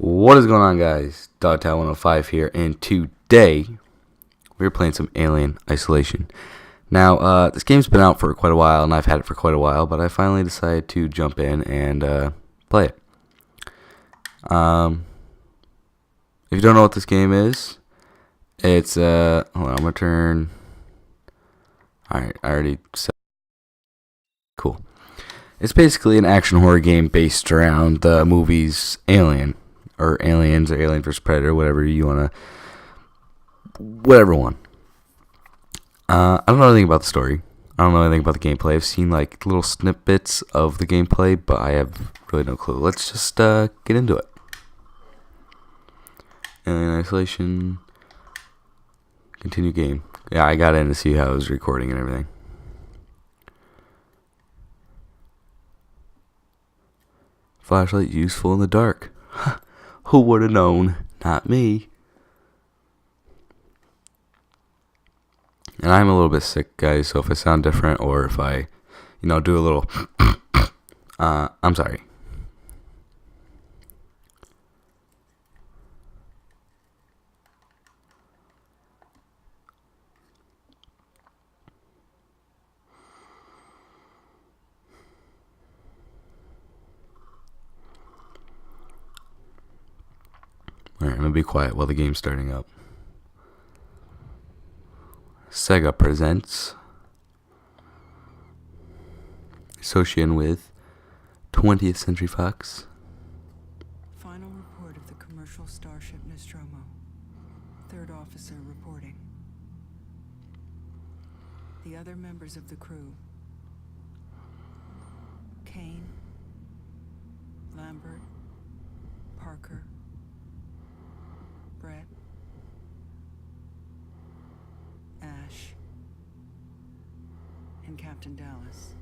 What is going on, guys? Dogtown105 here, and today we're playing some Alien Isolation. Now, this game's been out for quite a while, and I've had it for quite a while, but I finally decided to jump in and play it. If you don't know what this game is, it's, hold on, I'm gonna turn, alright, I already said, cool. It's basically an action horror game based around the movies Alien, or Aliens, or Alien vs. Predator, whatever you wanna, whatever one. I don't know anything about the story. I don't know anything about the gameplay. I've seen like little snippets of the gameplay, but I have really no clue. Let's just get into it. Alien Isolation. Continue game. Yeah, I got in to see how it was recording and everything. Flashlight useful in the dark. Who would have known? Not me. And I'm a little bit sick, guys, so if I sound different or if I, do a little, I'm sorry. Alright, I'm going to be quiet while the game's starting up. Sega presents, associating with 20th Century Fox. Final report of the commercial starship Nostromo. Third officer reporting. The other members of the crew: Kane, Lambert, Parker, Brett, Ash, and Captain Dallas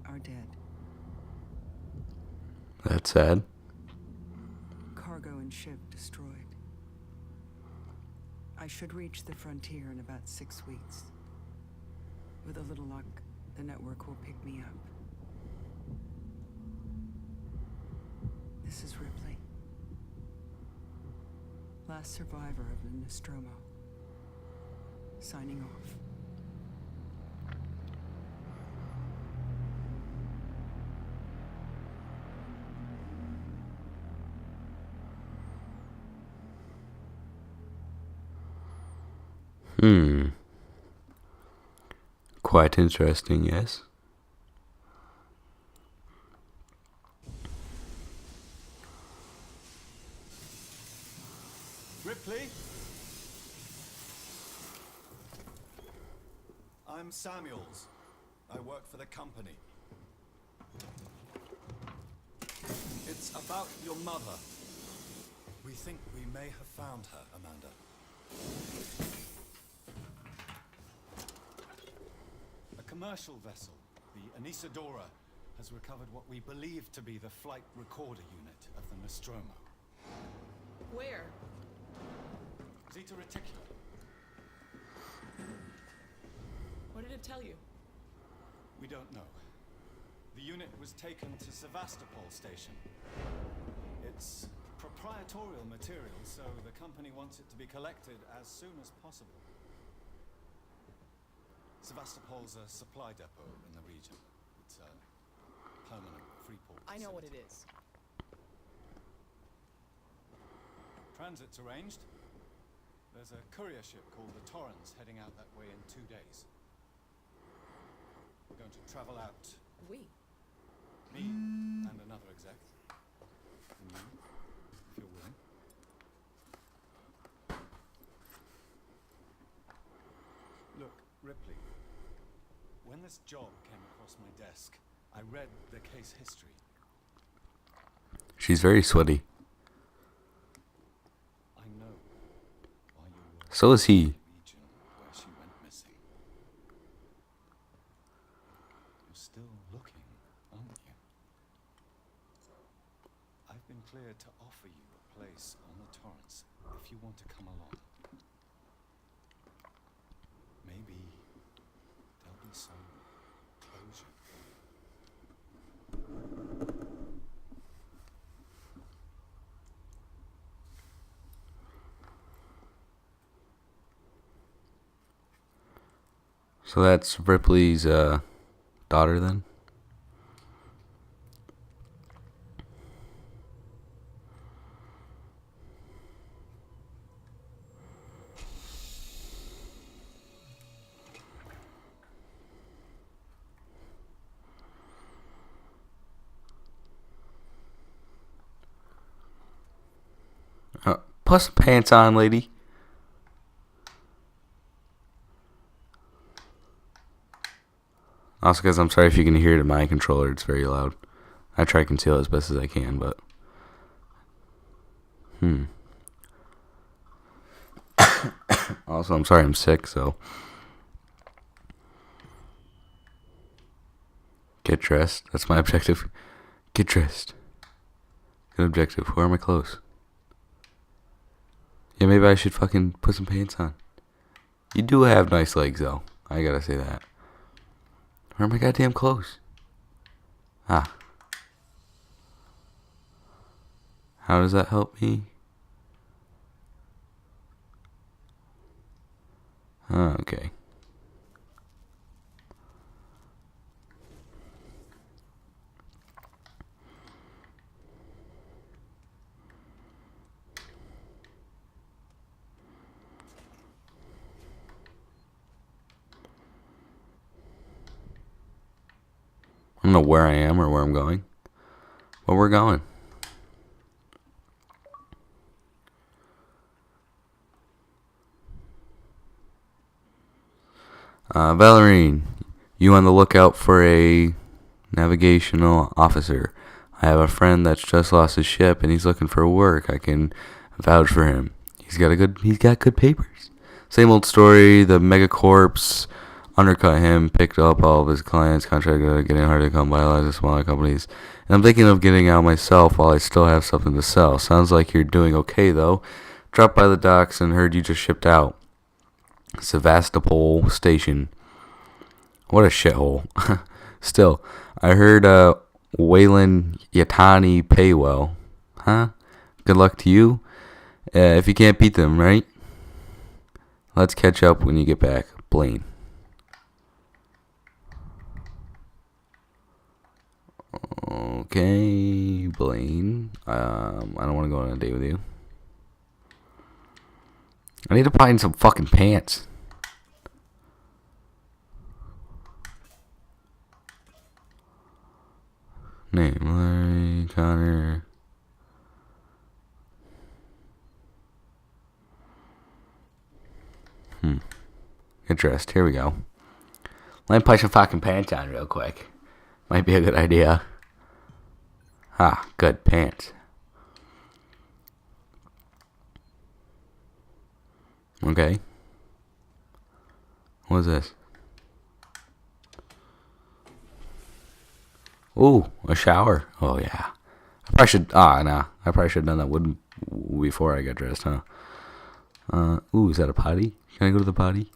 are dead. That's sad. Cargo and ship destroyed. I should reach the frontier in about 6 weeks. With a little luck, the network will pick me up. This is Ripley, last survivor of the Nostromo, signing off. Quite interesting, yes. Ripley? I'm Samuels. I work for the company. It's about your mother. We think we may have found her, Amanda. A commercial vessel, the Anisadora, has recovered what we believe to be the flight recorder unit of the Nostromo. Where? Zeta Reticula. What did it tell you? We don't know. The unit was taken to Sevastopol station. It's proprietorial material, so the company wants it to be collected as soon as possible. Sevastopol's a supply depot in the region. It's a permanent free port I know what facility. it is. Transit's arranged. There's a courier ship called the Torrens heading out that way in 2 days. We're going to travel out, We? me and another exec. And you, if you're willing. Look, Ripley, when this job came across my desk, I read the case history. She's very sweaty. I know why you were So is he. in the region where she went missing. You're still looking, aren't you? I've been cleared to offer you a place on the Torrens if you want to come along. Maybe there'll be some closure. So that's Ripley's daughter then? Put some pants on, lady. Also, guys, I'm sorry if you can hear it in my controller. It's very loud. I try to conceal it as best as I can, but... Also, I'm sorry I'm sick, so... Get dressed. That's my objective. Get dressed. Good objective. Where are my clothes? Yeah, maybe I should fucking put some pants on. You do have nice legs, though. I gotta say that. Where are my goddamn clothes? Ah. How does that help me? Okay. I don't know where I am or where I'm going, but we're going. Valerian, you on the lookout for a navigational officer. I have a friend that's just lost his ship and he's looking for work. I can vouch for him. He's got good papers. Same old story. The megacorps undercut him, picked up all of his clients, contract getting harder to come by. A lot of smaller companies. And I'm thinking of getting out myself while I still have something to sell. Sounds like you're doing okay though. Dropped by the docks and heard you just shipped out. Sevastopol Station. What a shithole. Still, I heard Wayland Yatani pay well. Huh? Good luck to you. If you can't beat them, right? Let's catch up when you get back. Blaine. Okay, Blaine. I don't want to go on a date with you. I need to find some fucking pants. Name, Larry, Connor. Get dressed. Here we go. Let me put some fucking pants on real quick. Might be a good idea. Ah, good pants. Okay. What is this? Ooh, a shower. Oh yeah. I probably should. Nah. I probably should have done that before I got dressed, huh? Ooh, is that a potty? Can I go to the potty?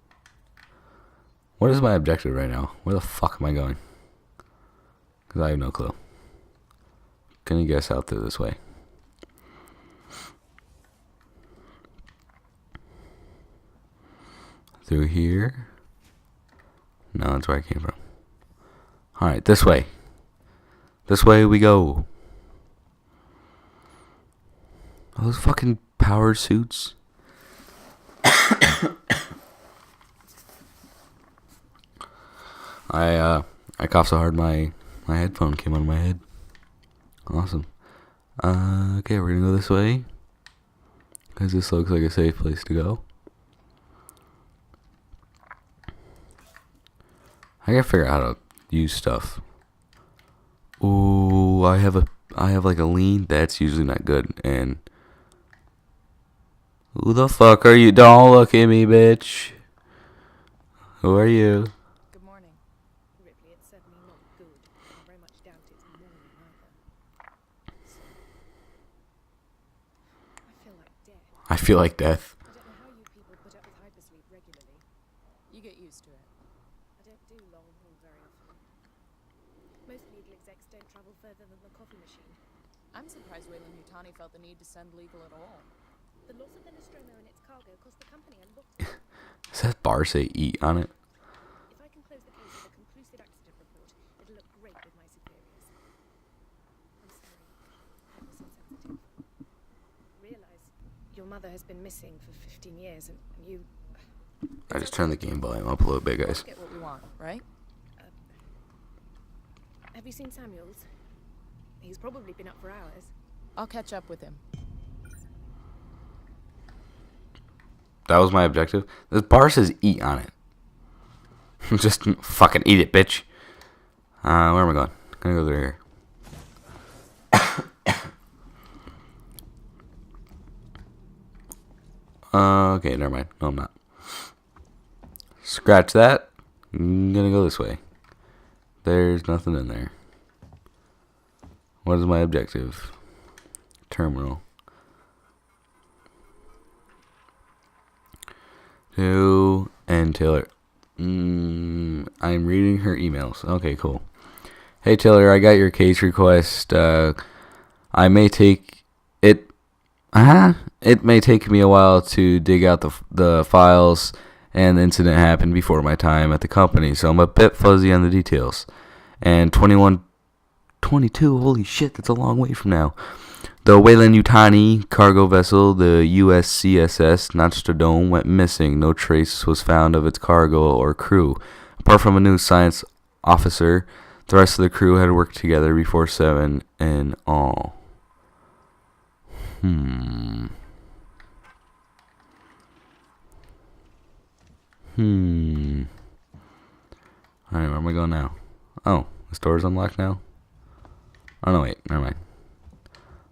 What is my objective right now? Where the fuck am I going? Because I have no clue. Can you guess out through this way? Through here? No, that's where I came from. Alright, this way. This way we go. Are those fucking power suits? I coughed so hard my headphone came out of my head. Awesome. Okay, we're gonna go this way. Because this looks like a safe place to go. I gotta figure out how to use stuff. Ooh, I have like a lean. That's usually not good. And who the fuck are you? Don't look at me, bitch. Who are you? Good morning. Ripley, it's certainly not good. I very much doubt it's morning either. So, I feel like death. I feel like death. I don't know how you people put up with hypersleep regularly. You get used to it. I don't do long haul very often. Most legal execs don't travel further than the coffee machine. I'm surprised Wayland Yutani felt the need to send legal at all. The loss of the Nostromo and its cargo cost the company a lot. Does that bar say eat on it? If I mother has been missing for 15 years, and you... I just turned the game volume up a little bit, Let's guys. get what we want, right? Have you seen Samuels? He's probably been up for hours. I'll catch up with him. That was my objective. This bar says eat on it. Just fucking eat it, bitch. Where am I going? I'm gonna go through here. Okay, never mind. No, I'm not. Scratch that. I'm gonna go this way. There's nothing in there. What is my objective? Terminal. To and Taylor. I'm reading her emails. Okay, cool. Hey Taylor, I got your case request. I may take it. It may take me a while to dig out the files, and the incident happened before my time at the company, so I'm a bit fuzzy on the details. And 22, holy shit, that's a long way from now. The Weyland-Yutani cargo vessel, the USCSS Nostradome, went missing. No trace was found of its cargo or crew. Apart from a new science officer, the rest of the crew had worked together before 7 in all. Alright, where am I going now? Oh, the store's unlocked now? Oh, no, wait, never mind.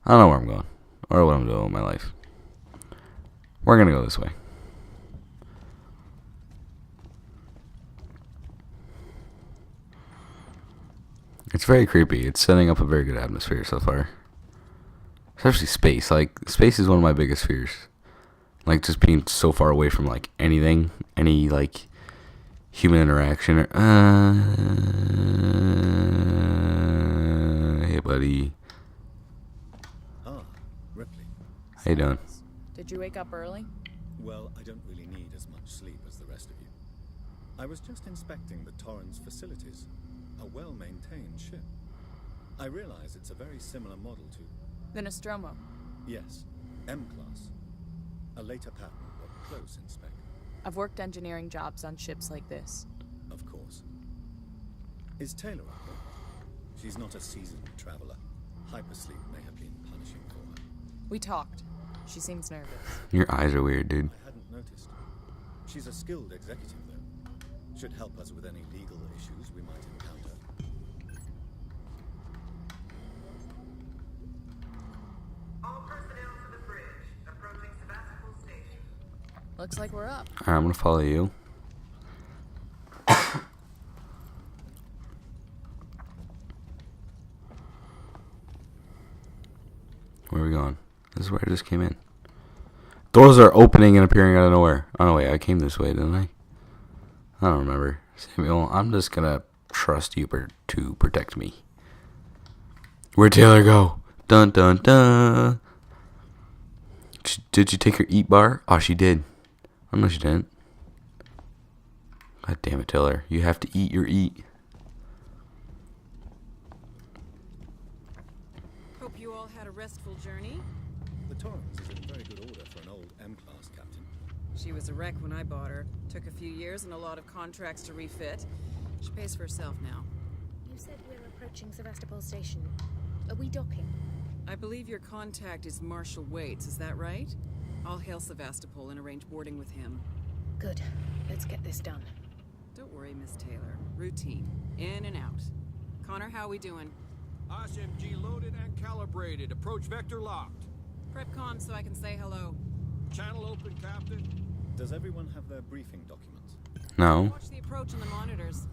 I don't know where I'm going, or what I'm doing with my life. We're gonna go this way. It's very creepy. It's setting up a very good atmosphere so far. Especially space. Like, space is one of my biggest fears. Like, just being so far away from, like, anything. Any, like, human interaction. Or, hey, buddy. Ripley. How you doing? Did you wake up early? Well, I don't really need as much sleep as the rest of you. I was just inspecting the Torrens facilities. A well-maintained ship. I realize it's a very similar model to... The Nostromo. Yes, M-Class. A later pattern, but close in spec. I've worked engineering jobs on ships like this. Of course. Is Taylor okay? She's not a seasoned traveler. Hypersleep may have been punishing for her. We talked. She seems nervous. Your eyes are weird, dude. I hadn't noticed. She's a skilled executive, though. Should help us with any legal issues we might encounter. All personnel to the bridge. Approaching Sebastopol Station. Looks like we're up. Alright, I'm gonna follow you. Where are we going? This is where I just came in. Doors are opening and appearing out of nowhere. Oh, no, wait, I came this way, didn't I? I don't remember. Samuel, I'm just gonna trust you to protect me. Where'd Taylor go? Dun, dun, dun. Did she take her eat bar? Oh, she did. Oh, no, she didn't. God damn it, Taylor. You have to eat your eat. Hope you all had a restful journey. The Torrens is in very good order for an old M-Class captain. She was a wreck when I bought her. Took a few years and a lot of contracts to refit. She pays for herself now. You said we're approaching Sebastopol Station. Are we docking? I believe your contact is Marshal Waits, is that right? I'll hail Sevastopol and arrange boarding with him. Good. Let's get this done. Don't worry, Miss Taylor. Routine. In and out. Connor, how we doing? SMG loaded and calibrated. Approach vector locked. Prep comm so I can say hello. Channel open, Captain. Does everyone have their briefing documents? No. Watch the approach on the monitors.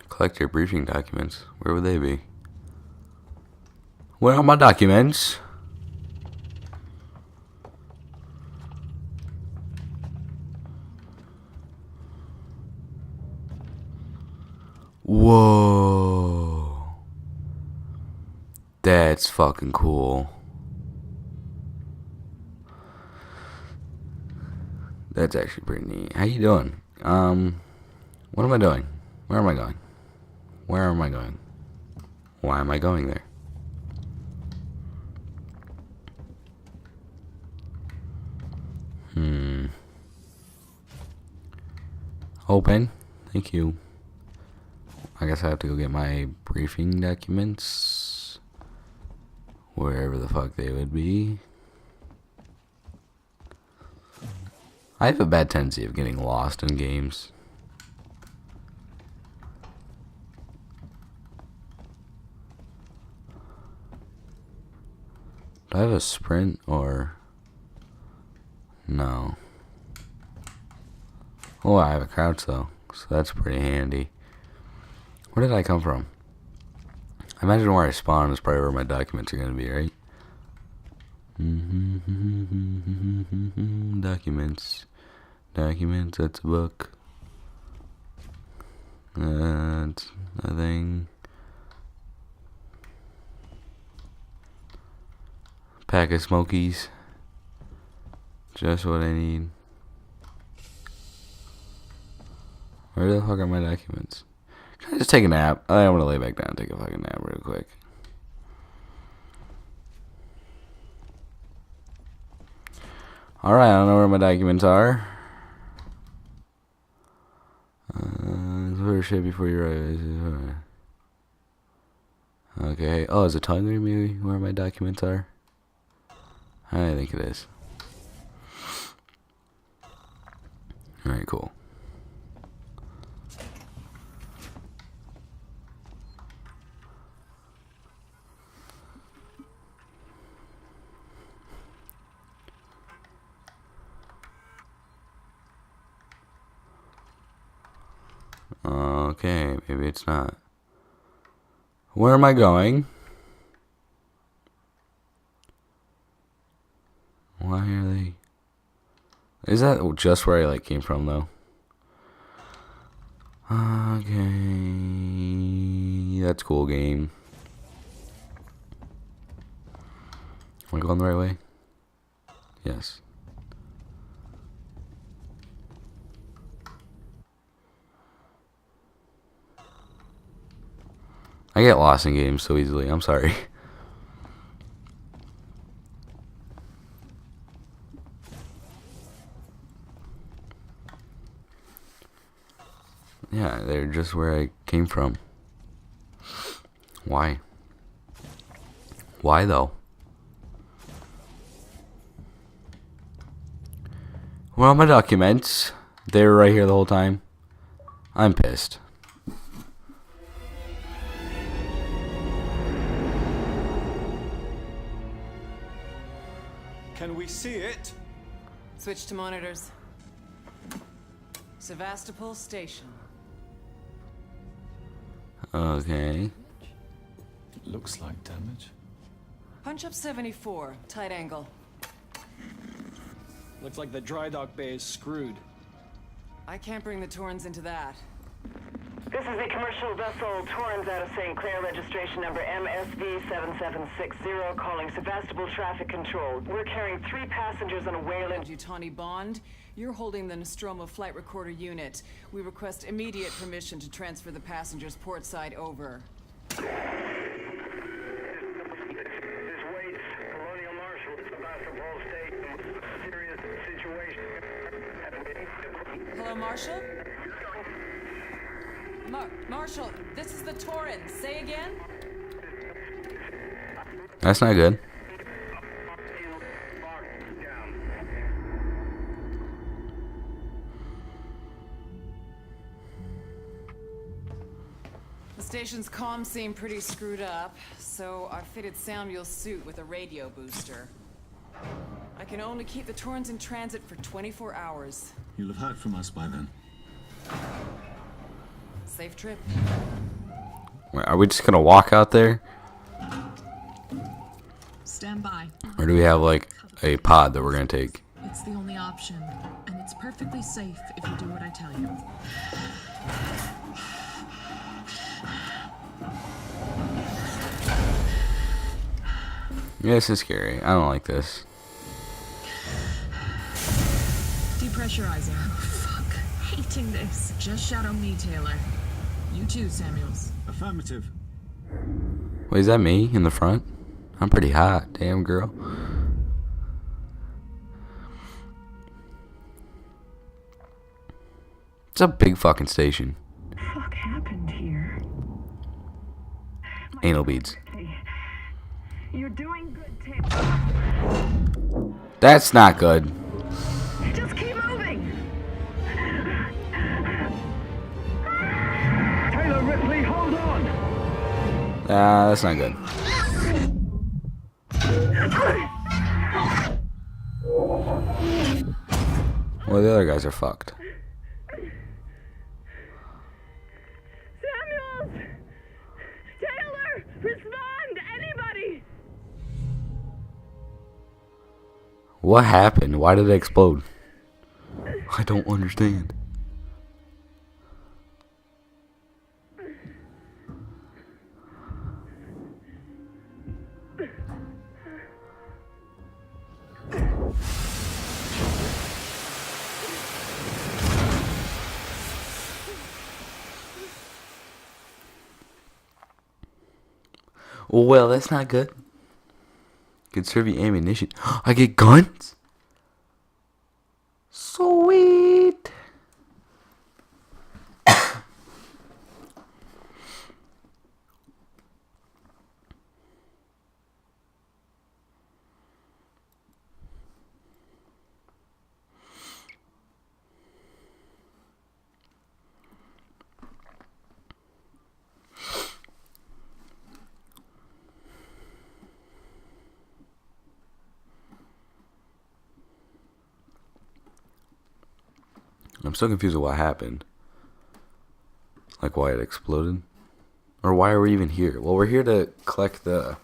Collect your briefing documents. Where would they be? Where are my documents? Whoa. That's fucking cool. That's actually pretty neat. How you doing? What am I doing? Where am I going? Where am I going? Why am I going there? Open. Thank you. I guess I have to go get my briefing documents. Wherever the fuck they would be. I have a bad tendency of getting lost in games. Do I have a sprint or no? Oh, I have a crouch though, so that's pretty handy. Where did I come from? I imagine where I spawn is probably where my documents are gonna be, right? Documents. Documents, that's a book. That's a thing. Pack of Smokies. Just what I need. Where the fuck are my documents? Can I just take a nap? I want to lay back down and take a fucking nap real quick. Alright, I don't know where my documents are. Where shit before you arrive. Okay. Oh, is it telling me where my documents are? I think it is. Alright, cool. Okay, maybe it's not. Where am I going? Why are they? Is that just where I like came from though? Okay, that's cool game. Am I going the right way? Yes. I get lost in games so easily. I'm sorry. Yeah, they're just where I came from. Why? Why though? Where are my documents? They were right here the whole time. I'm pissed. Can we see it? Switch to monitors. Sevastopol Station. Okay. Looks like damage. Punch up 74, tight angle. Looks like the dry dock bay is screwed. I can't bring the Torrens into that. This is the commercial vessel Torrens out of St. Clair, registration number MSV7760, calling Sevastopol Traffic Control. We're carrying 3 passengers on a Wayland. Yutani Bond, you're holding the Nostromo flight recorder unit. We request immediate permission to transfer the passengers port side over. This waits. Colonial Marshal, Sevastopol Station. Serious situation. Hello, Marshal? Marshal, this is the Torrens. Say again? That's not good. The station's comms seem pretty screwed up, so I fitted Samuel's suit with a radio booster. I can only keep the Torrens in transit for 24 hours. You'll have heard from us by then. Safe trip. Wait, are we just gonna walk out there? Stand by. Or do we have like a pod that we're gonna take? It's the only option, and it's perfectly safe if you do what I tell you. Yeah, this is scary. I don't like this. Depressurizing. Oh, fuck. Hating this. Just shadow me, Taylor. You too, Samuels. Affirmative. Wait, is that me in the front? I'm pretty hot. Damn, girl. It's a big fucking station. Fuck happened here? Anal beads. You're doing good, Taylor. That's not good. Just keep moving. Taylor Ripley, hold on! That's not good. Well, the other guys are fucked. Samuels! Taylor! Respond! Anybody! What happened? Why did it explode? I don't understand. Well, that's not good. Conserve your ammunition. I get guns? Sweet. I'm so confused with what happened. Like why it exploded. Or why are we even here? Well, we're here to collect the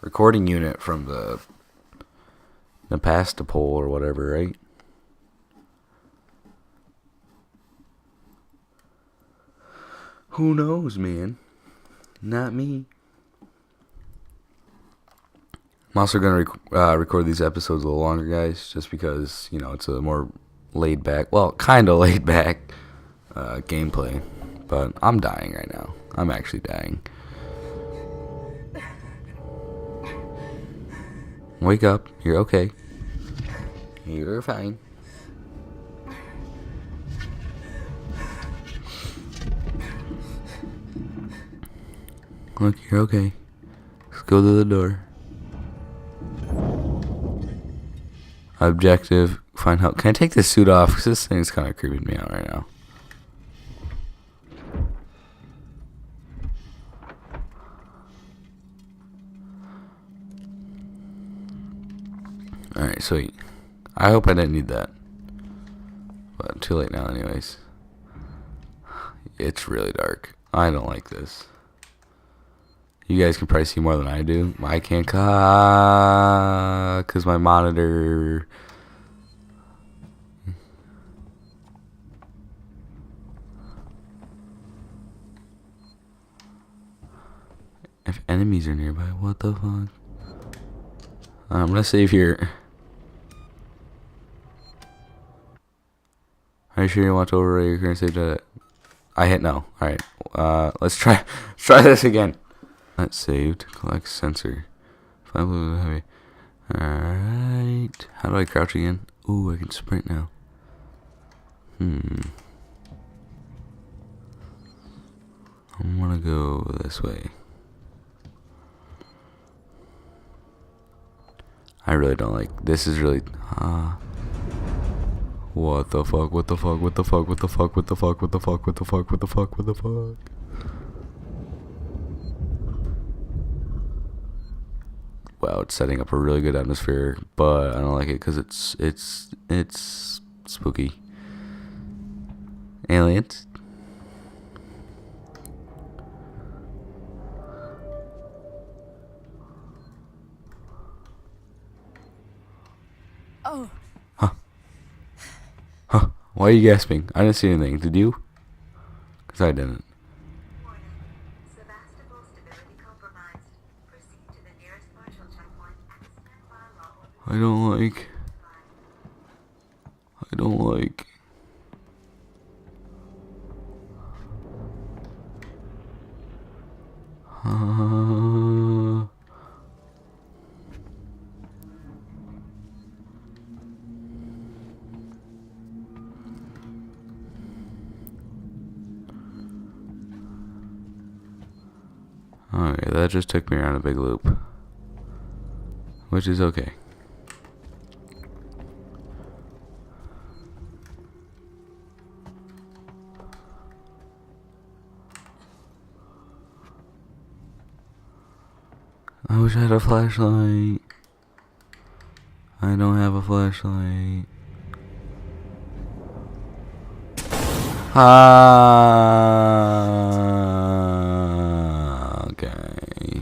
recording unit from the Napastopol or whatever, right? Who knows, man? Not me. I'm also going to record these episodes a little longer, guys, just because, you know, it's a more laid back, well, kind of laid back gameplay. But I'm dying right now. I'm actually dying. Wake up. You're okay. You're fine. Look, you're okay. Let's go to the door. Objective, find help. Can I take this suit off? Because this thing's kind of creeping me out right now. Alright, sweet. I hope I didn't need that. But too late now anyways. It's really dark. I don't like this. You guys can probably see more than I do. I can't because my monitor. If enemies are nearby, what the fuck? I'm gonna save here. Are you sure you want to overwrite your current save data? I hit no. Alright. Let's try this again. Not saved. Collect sensor. Find blue heavy. Alright. How do I crouch again? Ooh, I can sprint now. I'm gonna go this way. I really don't like this. Is really what the fuck, what the fuck, what the fuck, what the fuck, what the fuck, what the fuck, what the fuck, what the fuck, what the fuck. Wow, it's setting up a really good atmosphere, but I don't like it because it's spooky. Aliens. Oh. Huh. Why are you gasping? I didn't see anything. Did you? Because I didn't. Warning. Sevastopol stability compromised. Proceed to the nearest partial checkpoint and stand by while I don't like. I don't like. that just took me around a big loop. Which is okay. I wish I had a flashlight. I don't have a flashlight. Okay.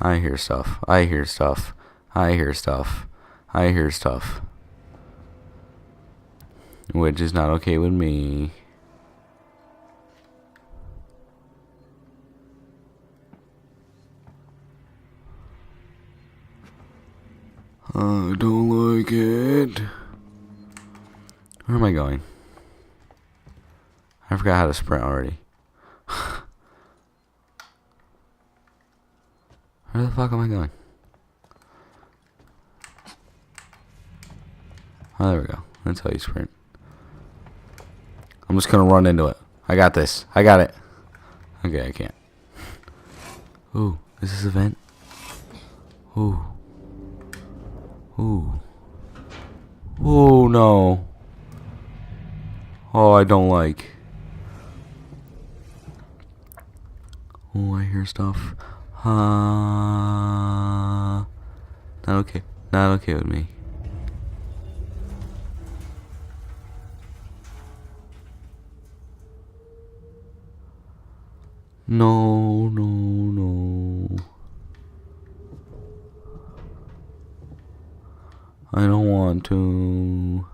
I hear stuff. I hear stuff. I hear stuff. I hear stuff. Which is not okay with me. I don't like it. Where am I going? I forgot how to sprint already. Where the fuck am I going? Oh, there we go. That's how you sprint. I'm just gonna run into it. I got this. I got it. Okay, I can't. Ooh, is this a vent? Ooh. Ooh. Oh no. Oh, I don't like. Oh, I hear stuff. Not okay. Not okay with me. No, no, no. I don't want to.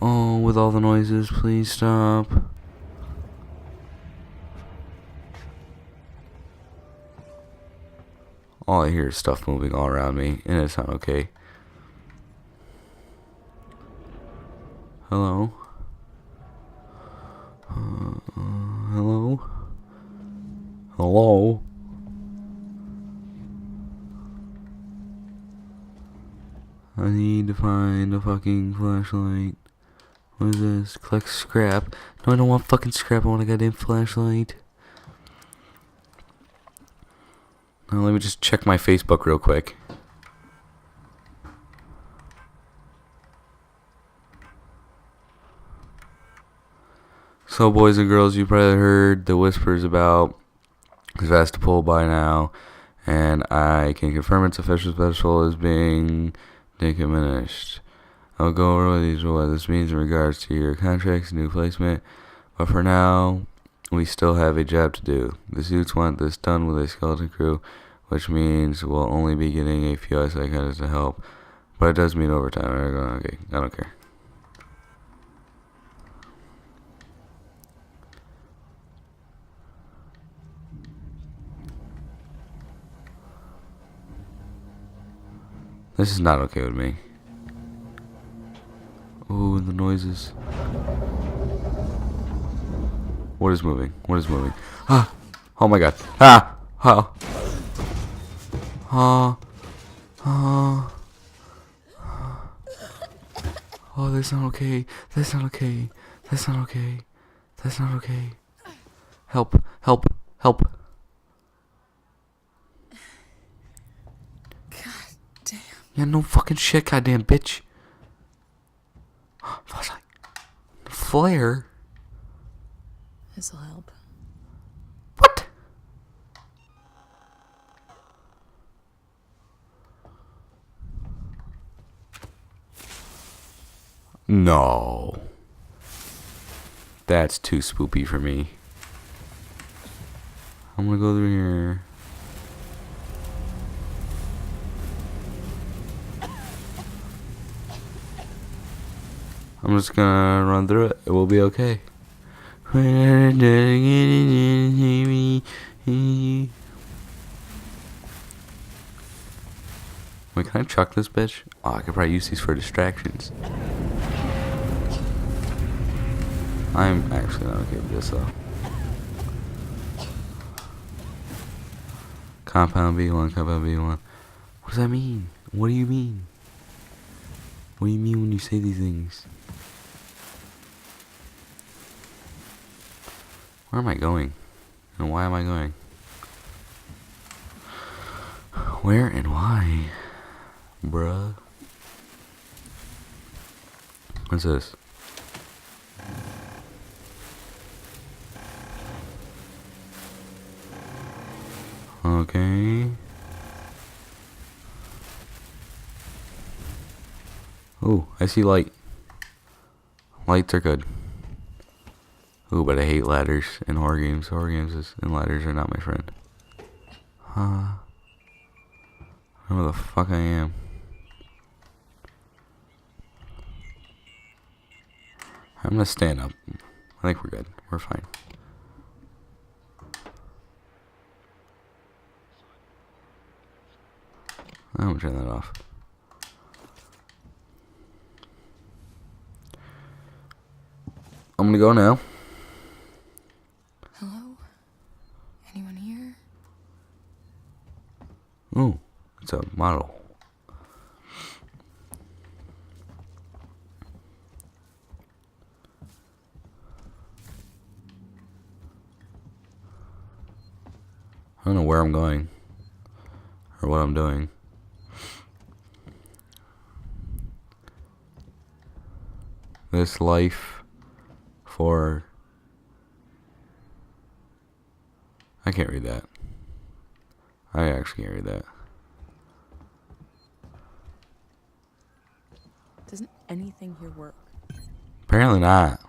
Oh, with all the noises, please stop. All I hear is stuff moving all around me, and it's not okay. Hello? Hello? Hello? I need to find a fucking flashlight. What is this? Collect scrap. No, I don't want fucking scrap. I want a goddamn flashlight. Now let me just check my Facebook real quick. So, boys and girls, you probably heard the whispers about Sevastopol by now, and I can confirm its official special is being diminished. I'll go over with you what this means in regards to your contracts and new placement, but for now, we still have a job to do. The suits want this done with a skeleton crew, which means we'll only be getting a few outside guys to help, but it does mean overtime. Okay, I don't care. This is not okay with me. Ooh, the noises. What is moving? What is moving? Ah! Oh my god. Ah! Oh. Oh. Oh, that's not okay. That's not okay. That's not okay. That's not okay. Help. Help. Help. God damn. Yeah, no fucking shit, goddamn bitch. Flashlight. Flare. This'll help. What? No. That's too spoopy for me. I'm gonna go through here. I'm just gonna run through it. It will be okay. Wait, can I chuck this bitch? Oh, I could probably use these for distractions. I'm actually not okay with this though. Compound B1, compound B1. What does that mean? What do you mean? What do you mean when you say these things? Where am I going? And why am I going? Where and why? Bruh. What's this? Okay. Ooh, I see light. Lights are good. Ooh, but I hate ladders in horror games. Horror games and ladders are not my friend. Huh? I don't know where the fuck I am. I'm gonna stand up. I think we're good. We're fine. I'm gonna turn that off. I'm gonna go now. Hello? Anyone here? Ooh, it's a model. I don't know where I'm going or what I'm doing. This life for... I can't read that. I actually can't read that. Doesn't anything here work? Apparently not.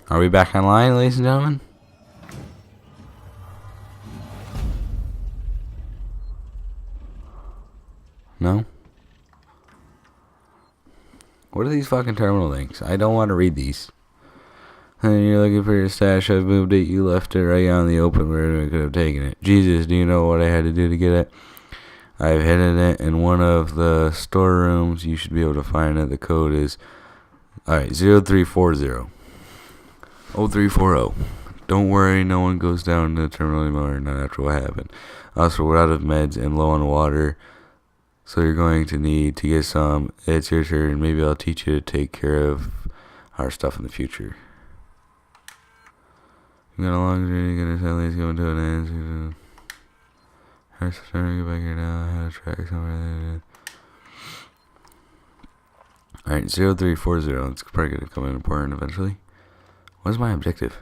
Are we back online, ladies and gentlemen? No? What are these fucking terminal things? I don't want to read these. And you're looking for your stash. I've moved it. You left it right out in the open where I could have taken it. Jesus, do you know what I had to do to get it? I've hidden it in one of the storerooms. You should be able to find it. The code is... Alright, 0340. 0340. Don't worry, no one goes down to the terminal anymore, not after what happened. Also, we're out of meds and low on water, so you're going to need to get some. It's your turn. Maybe I'll teach you to take care of our stuff in the future. You got a long journey, gonna sadly coming to an end. First, starting to get back here now. I had a track somewhere. Alright, 0340. It's probably gonna come in important eventually. What is my objective?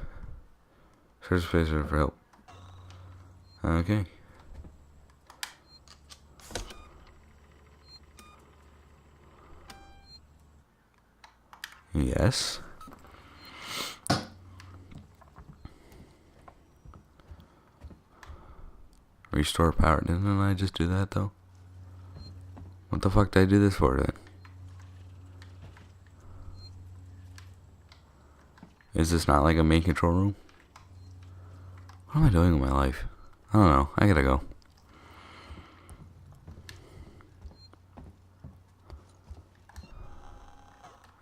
Search space for help. Okay. Yes. Restore power. Didn't I just do that though? What the fuck did I do this for then? Is this not like a main control room? What am I doing with my life? I don't know. I gotta go.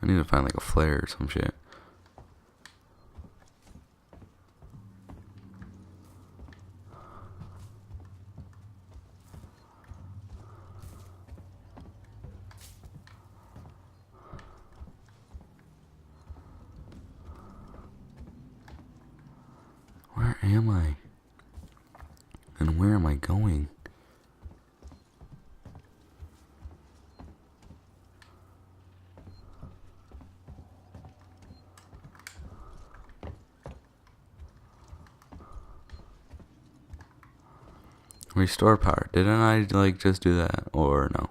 I need to find like a flare or some shit. Where am I? And where am I going? Restore power. Didn't I like just do that or no?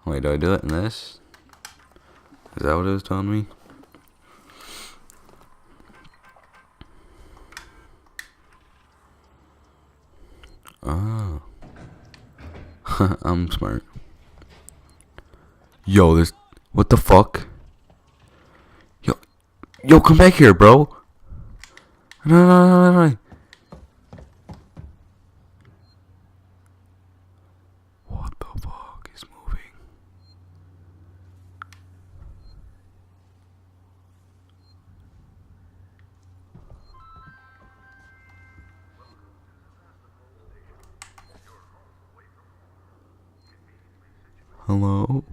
Wait, do I do it in this? Is that what it was telling me? Oh. I'm smart. Yo, this. What the fuck? Yo, come back here, bro. No. What the fuck is moving? Hello?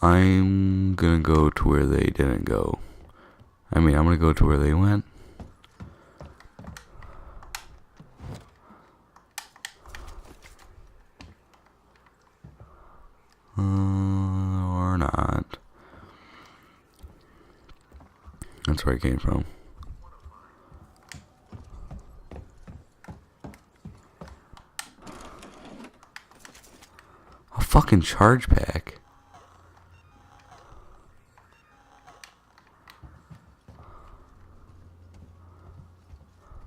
I'm gonna go to where they didn't go. I'm gonna go to where they went. Or not. That's where I came from. A fucking charge pack.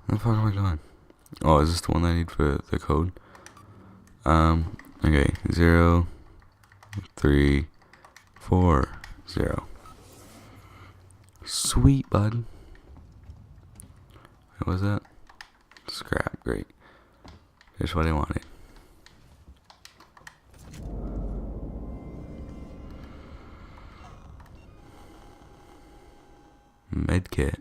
Where the fuck am I going? Oh, is this the one I need for the code? Okay, 0, 3, 4, 0. Sweet, bud. What was that? Scrap, great. Just what I wanted. Medkit.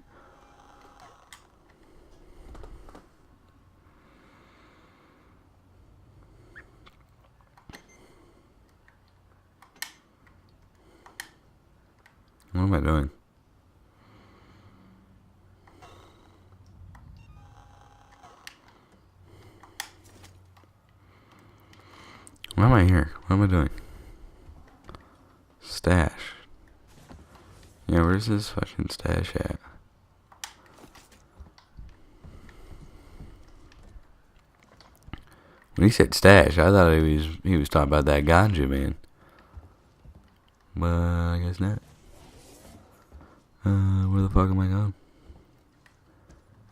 What am I doing? Why am I here? What am I doing? Stash. Yeah, where's this fucking stash at? When he said stash, I thought he was talking about that ganja, man. But I guess not. Where the fuck am I going?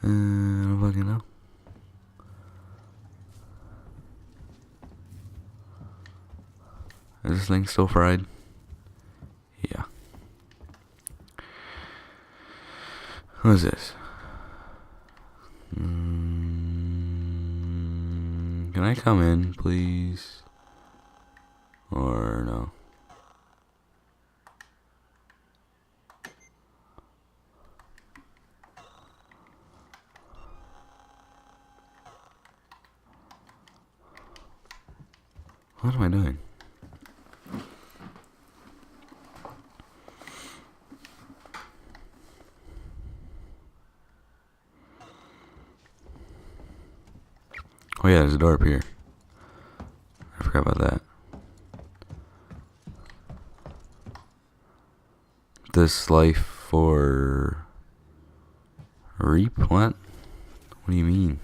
I don't fucking know. Is this thing still fried? Yeah. What is this? Can I come in, please? Or no? What am I doing? Oh yeah, there's a door up here. I forgot about that. This life for reap? What? What do you mean?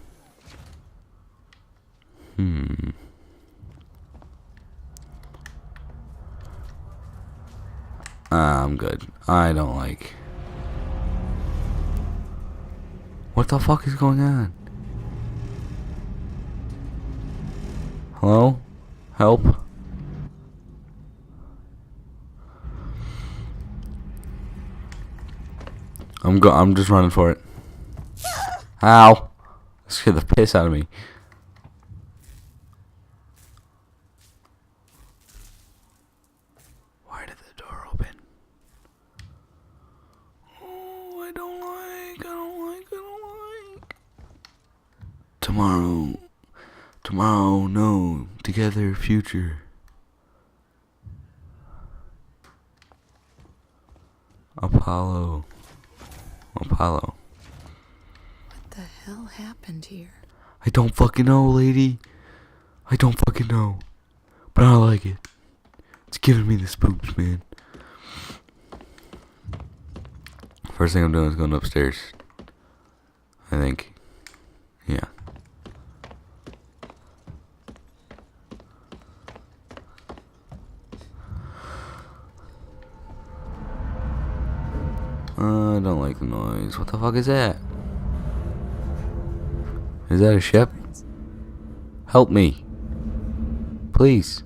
I'm good. I don't like. What the fuck is going on? Hello? Help? I'm just running for it. Ow! That scared the piss out of me. Why did the door open? Oh, I don't like. Tomorrow, no. Together, future. Apollo. What the hell happened here? I don't fucking know, lady. I don't fucking know. But I like it. It's giving me the spooks, man. First thing I'm doing is going upstairs. I think. Yeah. I don't like the noise. What the fuck is that? Is that a ship? Help me. Please.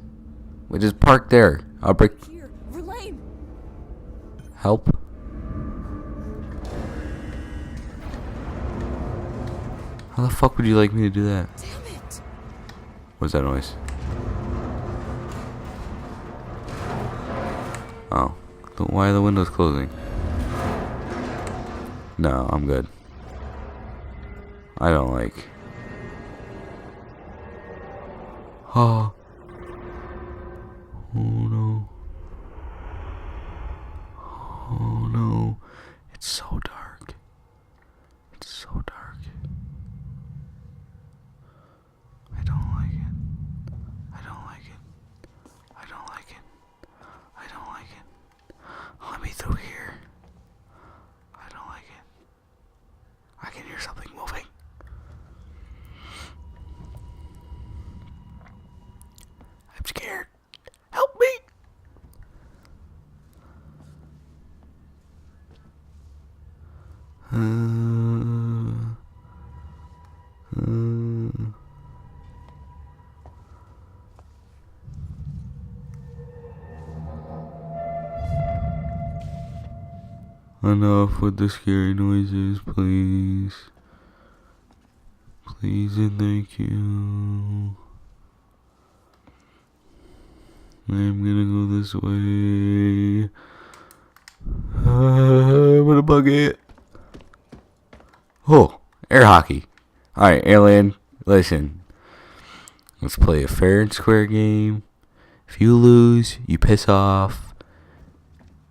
We just parked there. I'll break. Here, Verlaine! Help. How the fuck would you like me to do that? Damn it! What's that noise? Oh. Why are the windows closing? No, I'm good. I don't like. Oh. Oh no. Oh no. It's so dark. It's so dark. I don't like it. I don't like it. I don't like it. I don't like it. Let me through here. I don't like it. I can hear something moving. I'm scared. Help me. Enough with the scary noises, please. Please and thank you. I'm gonna go this way. I'm gonna bug it. Oh, air hockey. Alright, Alien, listen. Let's play a fair and square game. If you lose, you piss off.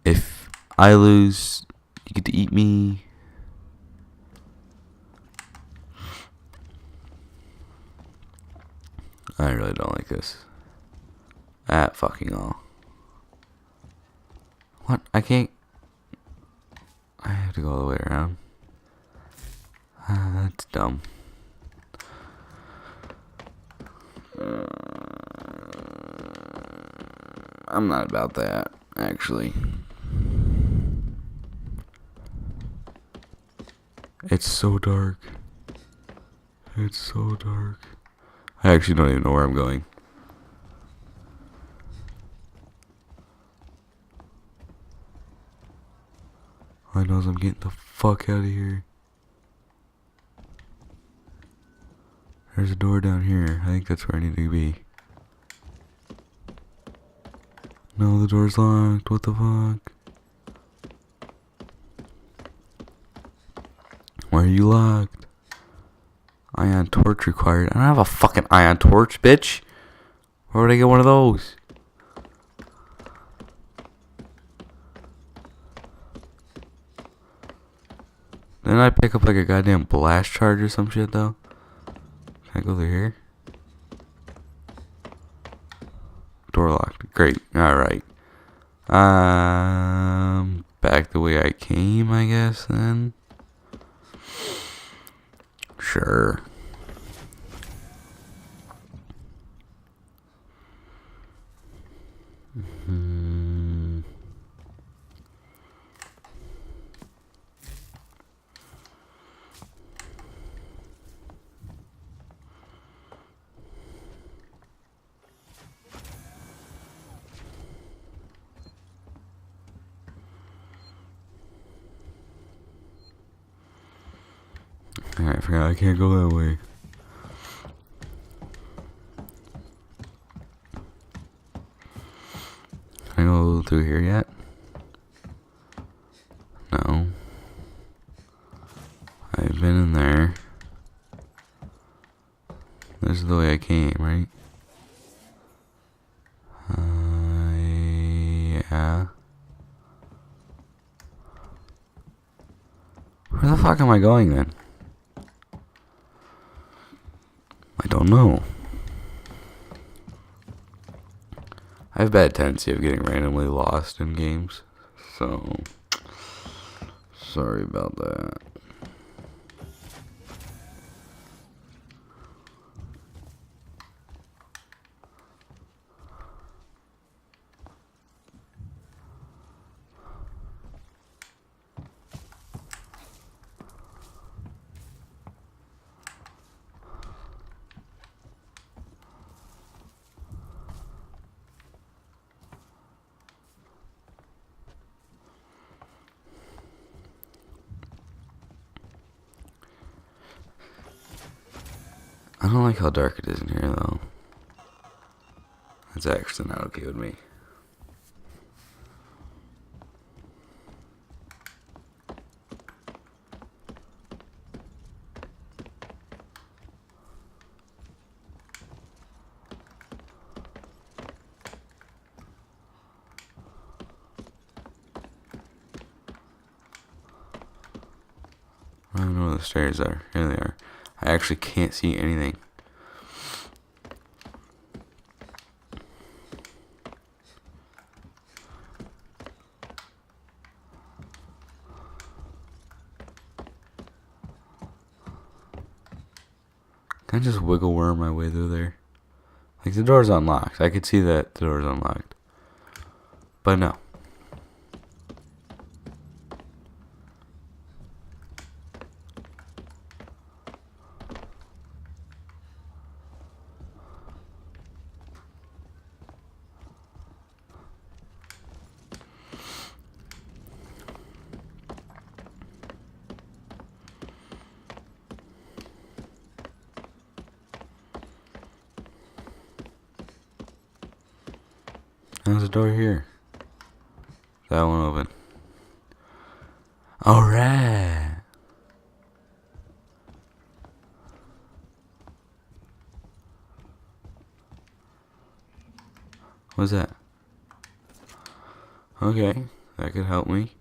If I lose, you get to eat me. I really don't like this. At fucking all. What? I can't. I have to go all the way around. That's dumb. I'm not about that, actually. It's so dark. It's so dark. I actually don't even know where I'm going. I know I'm getting the fuck out of here. There's a door down here. I think that's where I need to be. No, the door's locked. What the fuck? Why are you locked? Ion torch required. I don't have a fucking ion torch, bitch. Where would I get one of those? Didn't I pick up like a goddamn blast charge or some shit though? Can I go through here? Door locked. Great. Alright. Back the way I came, I guess then. Sure. Alright, I forgot I can't go that way. Can I go through here yet? No. I've been in there. This is the way I came, right? Yeah. Where the fuck am I going then? I don't know. I have a bad tendency of getting randomly lost in games, so sorry about that. don't like how dark it is in here, though. That's actually not okay with me. I don't know where the stairs are. Here they are. I actually can't see anything. Can I just wiggle worm my way through there? Like, the door's unlocked. I could see that the door's unlocked. But no. There's a door here. That one open. Alright. What's that? Okay, that could help me.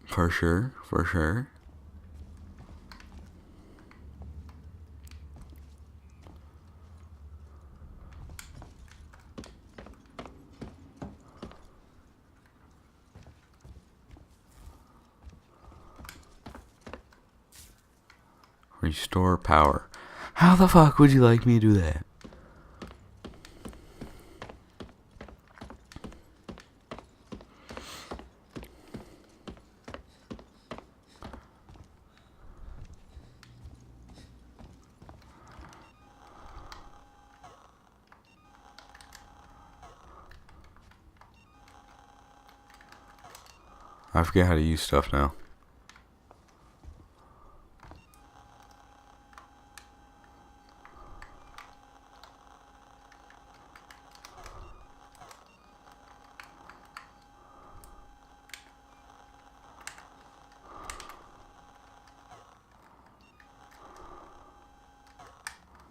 For sure, for sure. Restore power. How the fuck would you like me to do that? I forget how to use stuff now.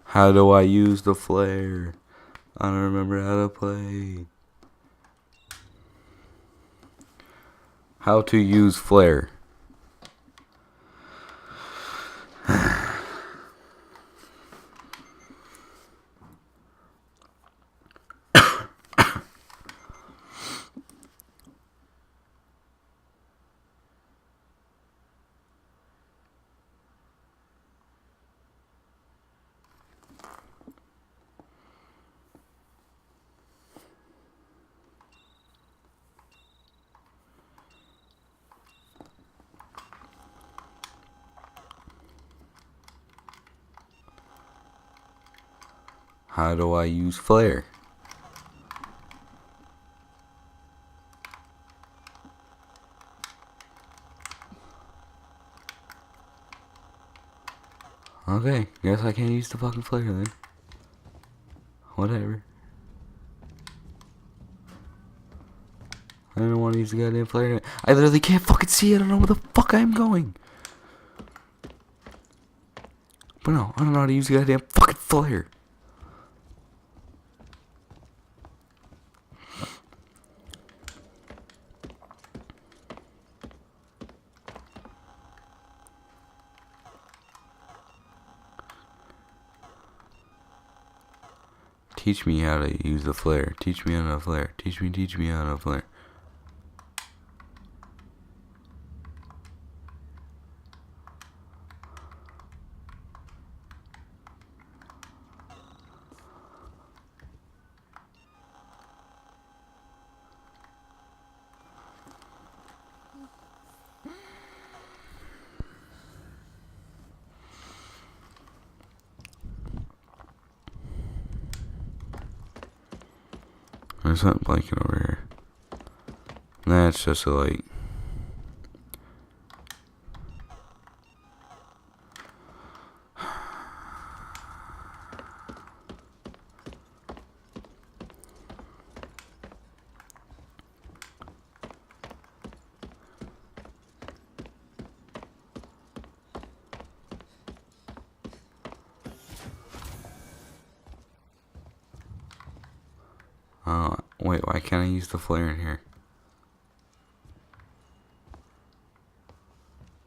How do I use the flare? I don't remember how to play. How to use flare. How do I use flare? Okay, guess I can't use the fucking flare then. Whatever. I don't want to use the goddamn flare. I literally can't fucking see it. I don't know where the fuck I'm going. But no, I don't know how to use the goddamn fucking flare. Teach me how to use the flare. Teach me how to flare. Teach me how to flare. There's something blinking over here. That's just a light. Wait, why can't I use the flare in here?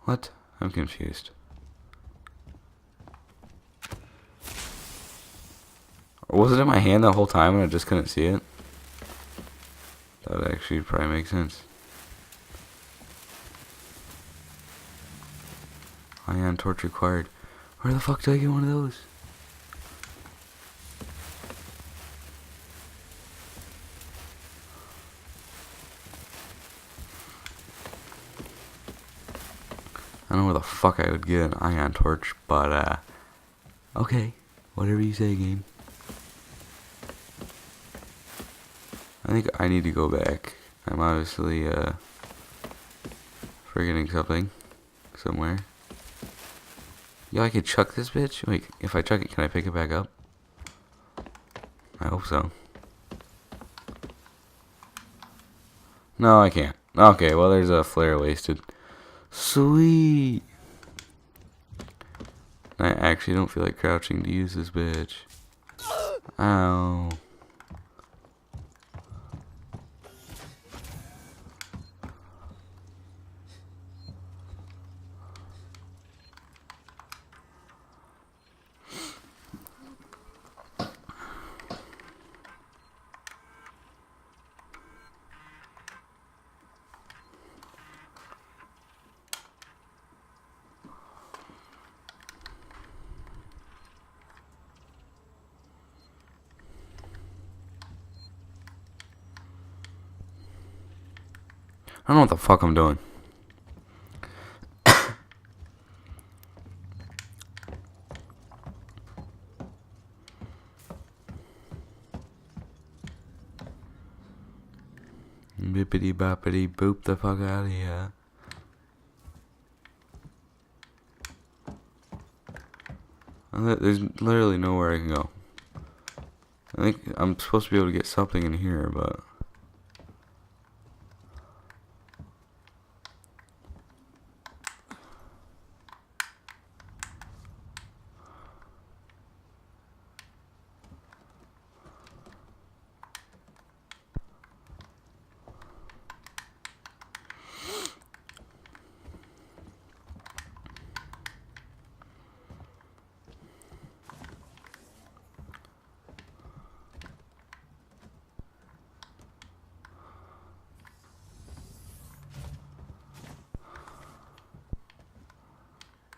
What? I'm confused. Or was it in my hand the whole time and I just couldn't see it? That would actually probably make sense. Ion torch required. Where the fuck did I get one of those? I don't know where the fuck I would get an ion torch, but okay, whatever you say, game. I think I need to go back. I'm obviously forgetting something somewhere. Yo, I could chuck this bitch? Wait, if I chuck it, can I pick it back up? I hope so. No, I can't. Okay, well, there's a flare wasted. Sweet! I actually don't feel like crouching to use this bitch. Ow. I don't know what the fuck I'm doing. Bippity boppity boop the fuck out of here. There's literally nowhere I can go. I think I'm supposed to be able to get something in here, but...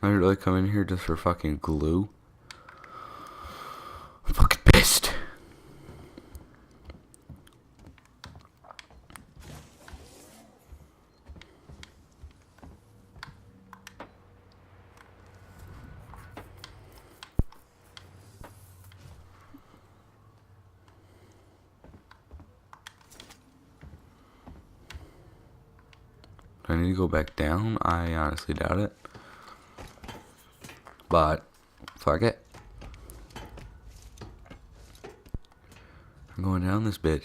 I really come in here just for fucking glue? I'm fucking pissed. Do I need to go back down? I honestly doubt it. But, fuck it. I'm going down this bitch.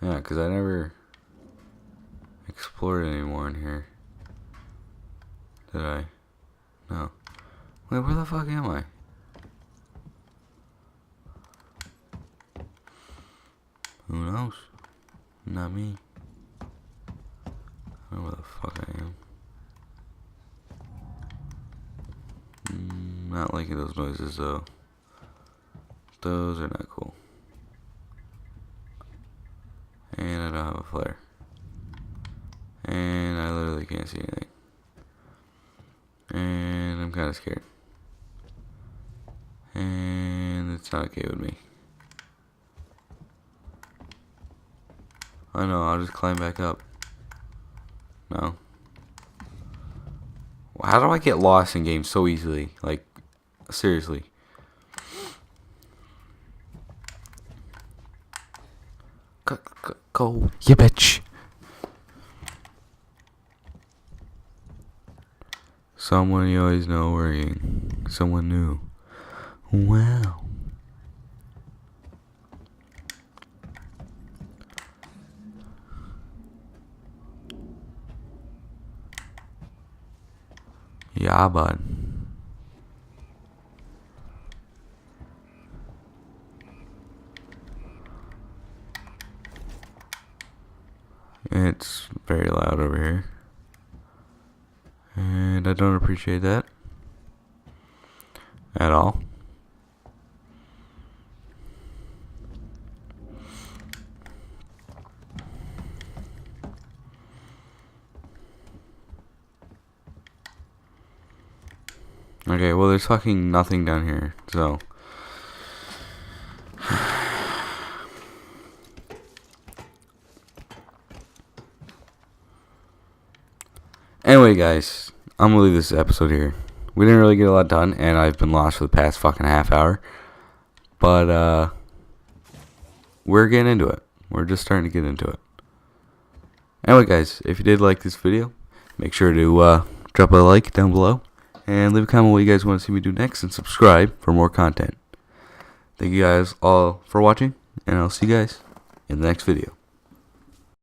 Yeah, because I never explored anymore in here. Did I? No. Wait, where the fuck am I? Who knows? Not me. I don't know where the fuck I am. Not liking those noises though. Those are not cool. And I don't have a flare. And I literally can't see anything. And I'm kind of scared. And it's not okay with me. I know, I'll just climb back up. No. How do I get lost in games so easily? Like, seriously. Go, you bitch. Someone you always know worrying. Someone new. Wow. Yeah, bud. It's very loud over here. And I don't appreciate that at all. Okay, well there's fucking nothing down here, so anyway, guys, I'm gonna leave this episode here. We didn't really get a lot done, and I've been lost for the past fucking half hour. But, we're getting into it. We're just starting to get into it. Anyway, guys, if you did like this video, make sure to, drop a like down below. And leave a comment what you guys want to see me do next, and subscribe for more content. Thank you guys all for watching, and I'll see you guys in the next video.